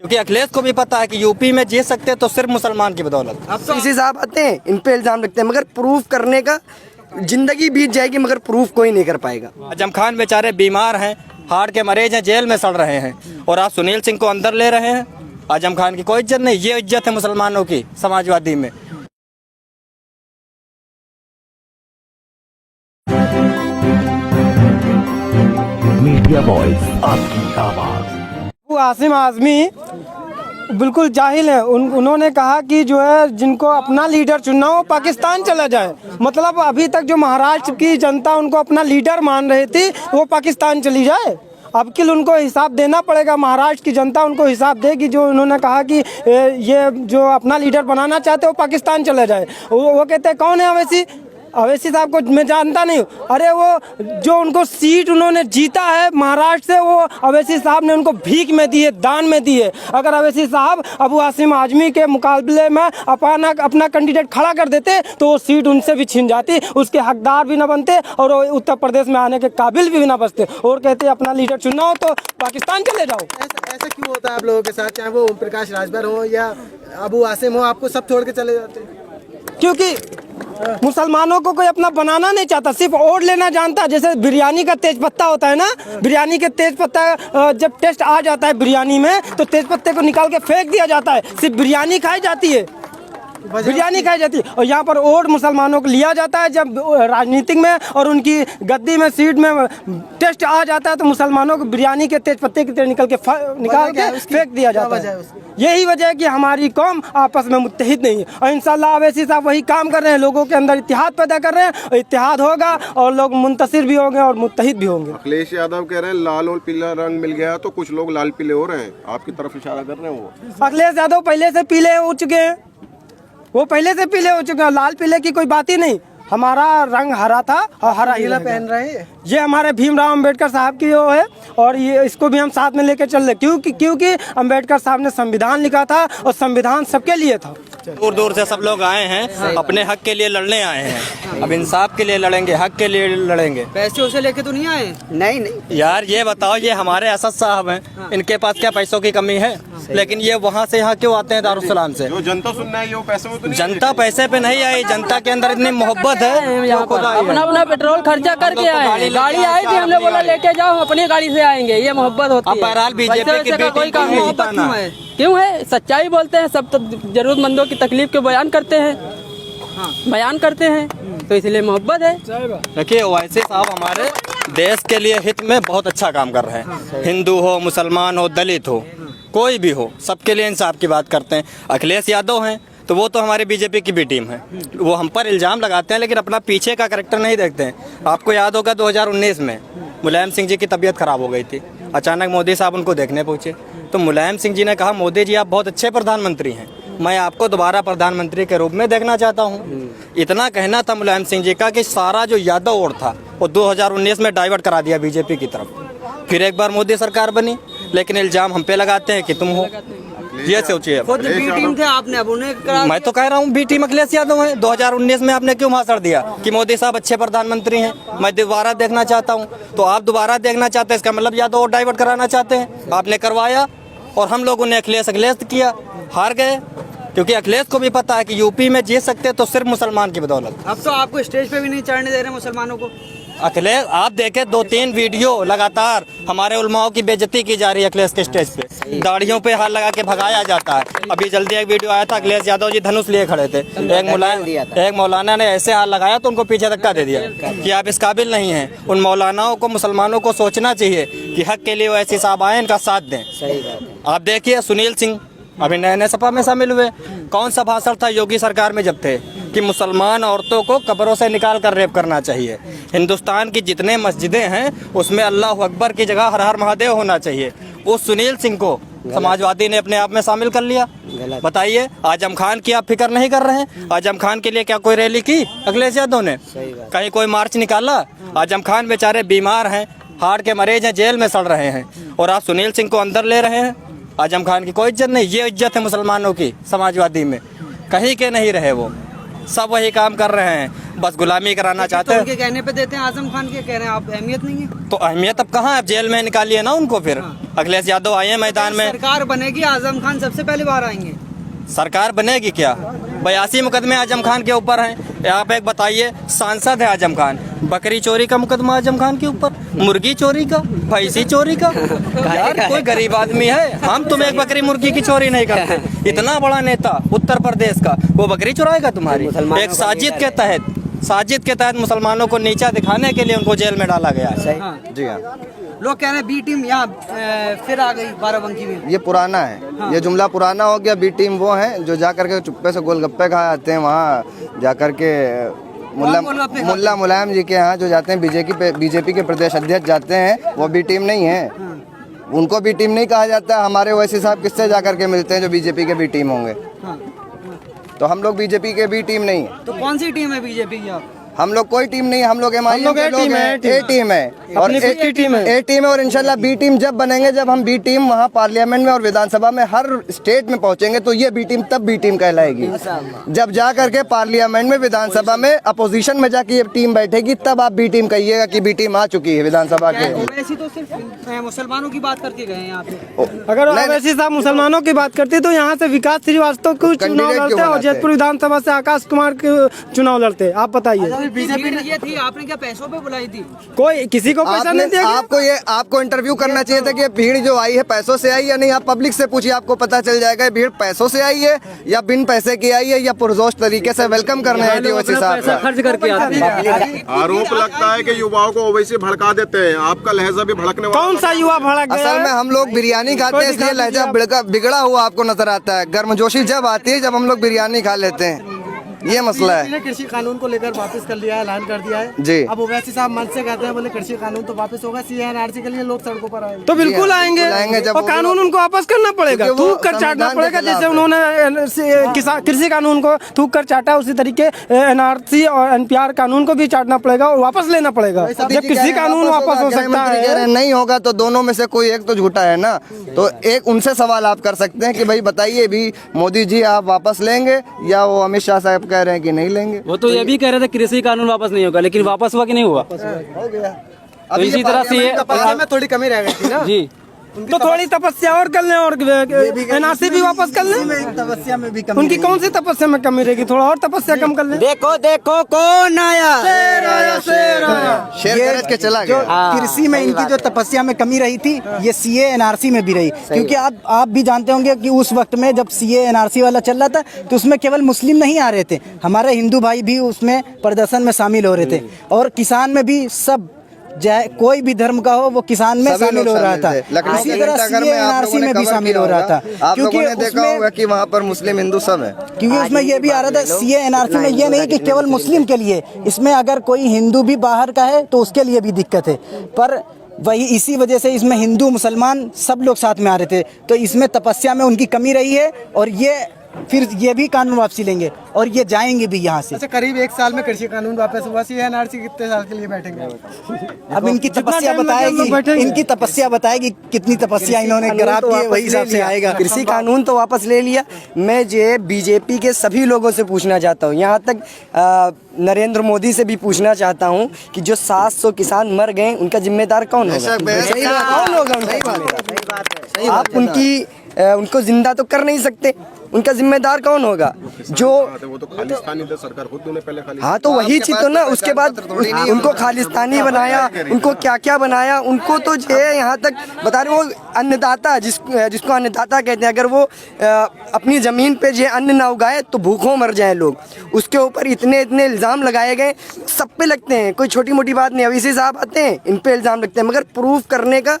क्योंकि अखिलेश को भी पता है कि यूपी में जीत सकते हैं तो सिर्फ मुसलमान की बदौलत। अब तो इसी साहब आते हैं, इन पे इल्जाम लगते हैं, मगर प्रूफ करने का जिंदगी बीत जाएगी मगर प्रूफ कोई नहीं कर पाएगा। आजम खान बेचारे बीमार हैं, हार्ट के मरीज हैं, जेल में सड़ रहे हैं, और आप सुनील सिंह को अंदर ले रहे हैं। आजम खान की कोई इज्जत नहीं, ये इज्जत है मुसलमानों की समाजवादी में। मीडिया वॉइस, आपकी आवाज। वो आसिम आज़मी बिल्कुल जाहिल है। उन्होंने कहा कि जो है जिनको अपना लीडर चुनना हो पाकिस्तान चला जाए। मतलब अभी तक जो महाराष्ट्र की जनता उनको अपना लीडर मान रही थी वो पाकिस्तान चली जाए। अब कि उनको हिसाब देना पड़ेगा, महाराष्ट्र की जनता उनको हिसाब देगी। जो उन्होंने कहा कि ये जो अपना लीडर बनाना चाहते हो पाकिस्तान चला जाए। वो कहते हैं कौन है अवैसी साहब को मैं जानता नहीं हूँ। अरे वो जो उनको सीट उन्होंने जीता है महाराष्ट्र से, वो अवैसी साहब ने उनको भीख में दी है, दान में दी है। अगर अवैसी साहब अबू आसिम आज़मी के मुकाबले में अपना कैंडिडेट खड़ा कर देते तो वो सीट उनसे भी छीन जाती, उसके हकदार भी ना बनते और वो उत्तर प्रदेश में आने के काबिल भी ना बचते। और कहते अपना लीडर चुनना हो तो पाकिस्तान चले जाओ। ऐसा क्यों होता है आप लोगों के साथ, चाहे वो ओम प्रकाश राजभर हो या अबू आसिम हो, आपको सब छोड़ के चले जाते हैं? क्योंकि मुसलमानों को कोई अपना बनाना नहीं चाहता, सिर्फ ओढ़ लेना जानता है। जैसे बिरयानी का तेज पत्ता होता है ना, बिरयानी के तेज पत्ता जब टेस्ट आ जाता है बिरयानी में तो तेज पत्ते को निकाल के फेंक दिया जाता है, सिर्फ बिरयानी खाई जाती है, बिरयानी खाई जाती है। और यहाँ पर ओढ़ मुसलमानों को लिया जाता है जब राजनीतिक में और उनकी गद्दी में सीट में टेस्ट आ जाता है तो मुसलमानों को बिरयानी के तेज पत्ते की तरह निकाल के फेंक दिया जाता है। यही वजह है कि हमारी कौम आपस में मुत्तहिद नहीं है। और इंशाल्लाह अवैसी साहब वही काम कर रहे हैं, लोगों के अंदर इत्तेहाद पैदा कर रहे हैं। इत्तेहाद होगा और लोग मुंतसिर भी होंगे और मुत्तहिद भी होंगे। अखिलेश यादव कह रहे हैं लाल और पीला रंग मिल गया तो कुछ लोग लाल पीले हो रहे हैं, आपकी तरफ इशारा कर रहे हैं। वो अखिलेश यादव पहले से पीले हो चुके हैं, वो पहले से पीले हो चुके हैं। लाल पीले की कोई बात ही नहीं, हमारा रंग हरा था और हरा ही पहन रहे हैं। ये हमारे भीमराव अंबेडकर साहब की वो है और ये इसको भी हम साथ में लेकर चल रहे क्योंकि अंबेडकर साहब ने संविधान लिखा था और संविधान सबके लिए था। दूर दूर से सब लोग आए हैं, अपने हक के लिए लड़ने आए हैं। अब इंसाफ के लिए लड़ेंगे, हक के लिए लड़ेंगे। पैसे उसे लेके तो नहीं आए? नहीं यार ये बताओ, ये हमारे असद साहब हैं, इनके पास क्या पैसों की कमी है? लेकिन ये वहाँ से यहाँ क्यों आते हैं दारुसलाम से? जो जनता सुनना है वो पैसे में तो नहीं जनता पैसे पे नहीं आई, जनता के अंदर इतनी मोहब्बत है। अपना अपना पेट्रोल खर्चा करके आए, गाड़ी आई थी, हमने बोला लेके जाओ, अपनी गाड़ी से आएंगे, ये मोहब्बत होती है। बहरहाल बीजेपी की बेटी कोई काम नहीं, क्यों है? सच्चाई बोलते हैं, सब तो जरूरतमंदों की तकलीफ के बयान करते हैं, बयान करते हैं, तो इसलिए मोहब्बत है। देखिए ओवैसी साहब हमारे देश के लिए हित में बहुत अच्छा काम कर रहे हैं। हिंदू हो, मुसलमान हो, दलित हो, कोई भी हो, सबके लिए इंसाफ की बात करते हैं। अखिलेश यादव हैं तो वो तो हमारे बीजेपी की भी टीम है, वो हम पर इल्ज़ाम लगाते हैं लेकिन अपना पीछे का करैक्टर नहीं देखते हैं। आपको याद होगा 2019 में मुलायम सिंह जी की तबीयत खराब हो गई थी, अचानक मोदी साहब उनको देखने पहुँचे तो मुलायम सिंह जी ने कहा मोदी जी आप बहुत अच्छे प्रधानमंत्री हैं, मैं आपको दोबारा प्रधानमंत्री के रूप में देखना चाहता हूँ। इतना कहना था मुलायम सिंह जी का कि सारा जो यादव ओढ़ था वो 2019 में डाइवर्ट करा दिया बीजेपी की तरफ। फिर एक बार मोदी सरकार बनी लेकिन इल्ज़ाम हम पे लगाते हैं कि तुम हो। ये सोचिए, खुद बी टीम थे आपने, अब उन्हें मैं तो कह रहा हूँ बी टीम अखिलेश यादव है। 2019 में आपने क्यों भाषण दिया कि मोदी साहब अच्छे प्रधानमंत्री हैं, मैं दोबारा देखना चाहता हूँ? तो आप दोबारा देखना चाहते हैं, इसका मतलब यादव और डाइवर्ट कराना चाहते हैं। आपने करवाया और हम लोगों ने अखिलेश किया, हार गए। क्योंकि अखिलेश को भी पता है कि यूपी में जीत सकते तो सिर्फ मुसलमान की बदौलत। अब तो आपको स्टेज पे भी नहीं चढ़ने दे रहे मुसलमानों को। अखिलेश आप देखे 2-3 वीडियो लगातार हमारे उलमाओं की बेइज्जती की जा रही है अखिलेश के स्टेज पे, दाढ़ियों पे हाथ लगा के भगाया जाता है। अभी जल्दी एक वीडियो आया था, अखिलेश यादव जी धनुष लिए खड़े थे, एक मौलाना ने ऐसे हाथ लगाया तो उनको पीछे धक्का दे दिया कि आप इस काबिल नहीं हैं। उन मौलानाओं को, मुसलमानों को सोचना चाहिए कि हक के लिए वो ऐसे साहब आए, इनका साथ दें। आप देखिए सुनील सिंह अभी नए नए सपा में शामिल हुए, कौन सा भाषण था योगी सरकार में जब थे कि मुसलमान औरतों को कब्रों से निकाल कर रेप करना चाहिए। हिंदुस्तान की जितने मस्जिदें हैं उसमें अल्लाह अकबर की जगह हर हर महादेव होना चाहिए। उस सुनील सिंह को समाजवादी ने अपने आप में शामिल कर लिया। बताइए, आजम खान की आप फिक्र नहीं कर रहे हैं? आजम खान के लिए क्या कोई रैली की अखिलेश यादव ने? कहीं कोई मार्च निकाला? आजम खान बेचारे बीमार हैं, हार्ट के मरीज हैं, जेल में सड़ रहे हैं, और आप सुनील सिंह को अंदर ले रहे हैं। आजम खान की कोई इज्जत नहीं, ये इज्जत है मुसलमानों की समाजवादी में, कहीं के नहीं रहे वो। सब वही काम कर रहे हैं, बस गुलामी कराना चाहते हैं। उनके कहने पे देते हैं आजम खान के, कह रहे हैं आप अहमियत नहीं है। तो अहमियत अब कहाँ है, अब जेल में निकालिए ना उनको फिर। अखिलेश यादव आए हैं मैदान में। सरकार बनेगी, आजम खान सबसे पहले बाहर आएंगे। सरकार बनेगी क्या? 82 मुकदमे आजम खान के ऊपर हैं। आप एक बताइए, सांसद है आजम खान, बकरी चोरी का मुकदमा आजम खान के ऊपर, मुर्गी चोरी का, भैंसी चोरी का। यार कोई गरीब आदमी है, हम तुम एक बकरी मुर्गी की चोरी नहीं करते। इतना बड़ा नेता उत्तर प्रदेश का, वो बकरी चुराएगा तुम्हारी? एक साजिद के तहत मुसलमानों को नीचा दिखाने के लिए उनको जेल में डाला गया। जी हाँ, लोग कह रहे हैं बी टीम यहाँ फिर आ गई बाराबंकी में। ये पुराना है, ये जुमला पुराना हो गया। बी टीम वो हैं जो जा करके चुप्पे से गोलगप्पे खा आते हैं वहाँ जा करके। मुल्ला मुलायम जी के यहाँ जो जाते हैं, बीजेपी के प्रदेश अध्यक्ष जाते हैं, वो बी टीम नहीं है। उनको बी टीम नहीं कहा जाता। हमारे ओवैसी साहब किससे जा करके मिलते हैं जो बीजेपी के बी टीम होंगे? तो हम लोग बीजेपी के बी टीम नहीं है। तो कौन सी टीम है बीजेपी की आप? हम लोग कोई टीम नहीं है, हम लोग एमआईएम के लोग हैं। ए टीम है और ए टीम है और इंशाल्लाह बी टीम जब बनेंगे, जब हम बी टीम वहाँ पार्लियामेंट में और विधानसभा में हर स्टेट में पहुँचेंगे तो ये बी टीम तब बी टीम कहलाएगी। जब जा करके पार्लियामेंट में, विधानसभा में अपोजिशन में जाके ये टीम बैठेगी, तब आप बी टीम कहिएगा कि बी टीम आ चुकी है विधानसभा के। ओवैसी तो सिर्फ मुसलमानों की बात करके गए हैं यहाँ पे। अगर ओवैसी साहब मुसलमानों की बात करते तो यहाँ से विकास श्रीवास्तव को चुनाव लड़ते और जयपुर विधानसभा से आकाश कुमार के चुनाव लड़ते। आप बताइए। बीजेपी ने आपने क्या पैसों पे बुलाई थी? कोई किसी को पैसा नहीं दिया। आपको इंटरव्यू करना चाहिए था कि ये भीड़ जो आई है पैसों से आई या नहीं। आप पब्लिक से पूछिए, आपको पता चल जाएगा ये भीड़ पैसों से आई है या बिन पैसे की आई है या पुरजोश तरीके से वेलकम करने आई थी ओवैसी साहब का। खर्च करके आते हैं। आरोप लगता है कि युवाओं को ओवैसी भड़का देते हैं। आपका लहजा भी भड़कने वाला। कौन सा युवा भड़क गया? असल में हम लोग बिरयानी खाते हैं इसलिए लहजा बिगड़ा हुआ आपको नजर आता है। गर्मजोशी जब आती है जब हम लोग बिरयानी खा लेते हैं, ये मसला है। कृषि कानून को लेकर वापस कर लिया है, ऐलान कर दिया है जी। अब ओवैसी साहब मन से कहते हैं, बोले कृषि कानून तो वापस होगा, सीएनआरसी के लिए लोग सड़कों पर आएंगे। तो बिल्कुल आएंगे जब और कानून उनको वापस करना पड़ेगा, थूक कर चाटना पड़ेगा। जैसे उन्होंने किसी कानून को थूक कर चाटा, उसी तरीके एनआरसी और एनपीआर कानून को भी चाटना पड़ेगा और वापस लेना पड़ेगा। जब किसी कानून वापस हो सकता है, नहीं होगा तो दोनों में से कोई एक तो झूठा है ना। तो एक उनसे सवाल आप कर सकते हैं कि भाई बताइए भी मोदी जी आप वापस लेंगे या वो अमित शाह साहब कह रहे हैं कि नहीं लेंगे। वो तो ये भी कह रहे थे कृषि कानून वापस नहीं होगा, लेकिन वापस हुआ कि नहीं हुआ? हो गया। तो इसी तरह से ये में थोड़ी कमी रह गई थी ना जी। तो थोड़ी तपस्या और कर लें और एनआरसी भी वापस कर लें। तपस्या में भी कमी। उनकी कौन सी तपस्या में कमी रहेगी? थोड़ा और तपस्या कम कर लें। देखो देखो कौन आया, शेर गरज के चला गया। कृषि में इनकी जो तपस्या में कमी रही थी, ये सीए एनआरसी में भी रही। क्योंकि आप भी जानते होंगे कि उस वक्त में जब सीए एनआरसी वाला चल रहा था तो उसमें केवल मुस्लिम नहीं आ रहे थे, हमारे हिंदू भाई भी उसमें प्रदर्शन में शामिल हो रहे थे और किसान में भी सब, चाहे कोई भी धर्म का हो, वो किसान में शामिल हो रहा था। इसी तरह सीए एनआरसी में भी शामिल हो रहा था। आप लोगों ने देखा होगा कि वहाँ पर मुस्लिम हिंदू सब है। क्योंकि उसमें ये भी आ रहा था सीए एनआरसी में, ये नहीं कि केवल मुस्लिम के लिए, इसमें अगर कोई हिंदू भी बाहर का है तो उसके लिए भी दिक्कत है। पर वही इसी वजह से इसमें हिंदू मुसलमान सब लोग साथ में आ रहे थे, तो इसमें तपस्या में उनकी कमी रही है और ये फिर ये भी कानून वापसी लेंगे और ये जाएंगे भी यहाँ से। अच्छा, करीब 1 साल में कृषि कानून वापस हुआ, सीएनआरसी कितने साल के लिए बैठेंगे? अब इनकी तपस्या बताएगी, इनकी तपस्या बताएगी कितनी तपस्या इन्होंने करा दी है, वही हिसाब से आएगा। कृषि कानून तो वापस ले लिया। मैं जो बीजेपी के सभी लोगों से पूछना चाहता हूँ, यहाँ तक नरेंद्र मोदी से भी पूछना चाहता हूँ कि जो 700 किसान मर गए उनका जिम्मेदार कौन होगा? कौन होगा? आप उनको जिंदा तो कर नहीं सकते, उनका जिम्मेदार कौन होगा? जो वो तो खालिस्तानी थे, सरकार खुद उन्हें पहले खालिस्तानी। हाँ तो वही चीज तो ना, उसके बाद उनको खालिस्तानी बनाया, उनको क्या क्या बनाया, उनको तो जो है यहाँ तक बता रहे, वो अन्नदाता जिसको अन्नदाता कहते हैं, अगर वो अपनी जमीन पे जो अन्न ना उगाए तो भूखों मर जाए लोग। उसके ऊपर इतने इल्जाम लगाए गए, सब पे लगते हैं, कोई छोटी मोटी बात नहीं। ओवैसी साहब आते हैं, इन पे इल्जाम लगते हैं, मगर प्रूफ करने का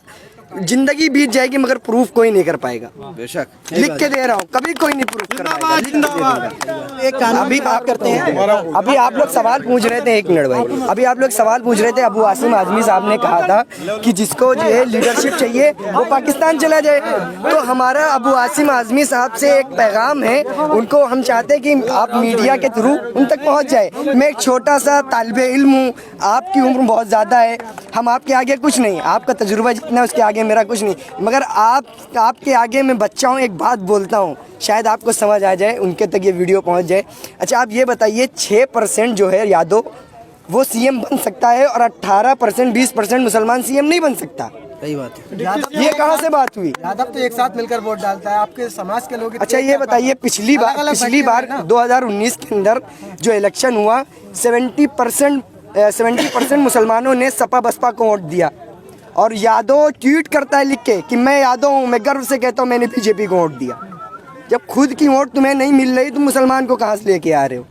जिंदगी बीत जाएगी मगर प्रूफ कोई नहीं कर पाएगा। बेशक लिख के दे रहा हूँ, कभी कोई नहीं प्रूफ कर पाएगा। एक कानून अभी बात करते हैं, अभी आप लोग सवाल पूछ रहे थे, एक मिनट भाई, अभी आप लोग सवाल पूछ रहे थे, अबू आसिम आजमी साहब ने कहा था कि जिसको जो है लीडरशिप चाहिए वो पाकिस्तान चला जाए। तो हमारा अबू आसिम आजमी साहब से एक पैगाम है, उनको हम चाहते हैं कि आप मीडिया के थ्रू उन तक पहुँच जाए। मैं एक छोटा सा तालिबे इल्म हूँ, आपकी उम्र बहुत ज़्यादा है, हम आपके आगे कुछ नहीं, आपका तजुर्बा जितना है उसके आगे आगे मेरा कुछ नहीं, मगर आपके आगे मैं बच्चा हूँ, एक बात बोलता हूँ, शायद आपको समझ आ जाए, उनके तक ये वीडियो पहुँच जाए। अच्छा आप ये बताइए 6% जो है यादव वो सीएम बन सकता है और 18% 20% मुसलमान सीएम नहीं बन सकता। सही बात है। ये कहाँ से बात हुई? यादव तो एक साथ मिलकर वोट डालता है, आपके समाज के लोग। अच्छा ये बताइए पिछली बार 2019 के अंदर जो इलेक्शन हुआ 70% मुसलमानों ने सपा बसपा को वोट दिया, और यादव ट्वीट करता है लिख के कि मैं यादव हूँ, मैं गर्व से कहता हूँ मैंने बीजेपी को वोट दिया। जब खुद की वोट तुम्हें नहीं मिल रही, तुम मुसलमान को कहाँ से लेके आ रहे हो?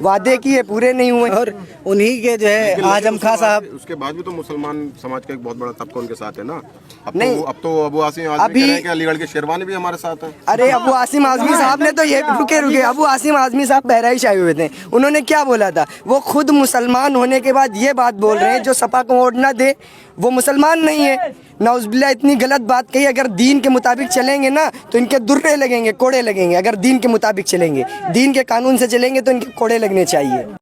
वादे किए पूरे नहीं हुए। और उन्हीं के जो है आजम खां साहब, उसके बाद भी तो मुसलमान समाज का एक बहुत बड़ा तबका उनके साथ है ना। नहीं, अब तो अबू आसिम आजमी कह रहे हैं कि अलीगढ़ के शेरवानी भी हमारे साथ है। अरे अबू आसिम आजमी साहब ने तो ये रुके अबू आसिम आजमी साहब बहराइच आए हुए थे, उन्होंने क्या बोला था? वो खुद मुसलमान होने के बाद ये बात बोल रहे हैं जो सपा को वोट ना दे वो मुसलमान नहीं है। नौज़बिल्लाह इतनी गलत बात कही। अगर दीन के मुताबिक चलेंगे ना तो इनके दुर्रे लगेंगे, कोड़े लगेंगे। अगर दीन के मुताबिक चलेंगे, दीन के कानून से चलेंगे तो इनके कोड़े लगने चाहिए।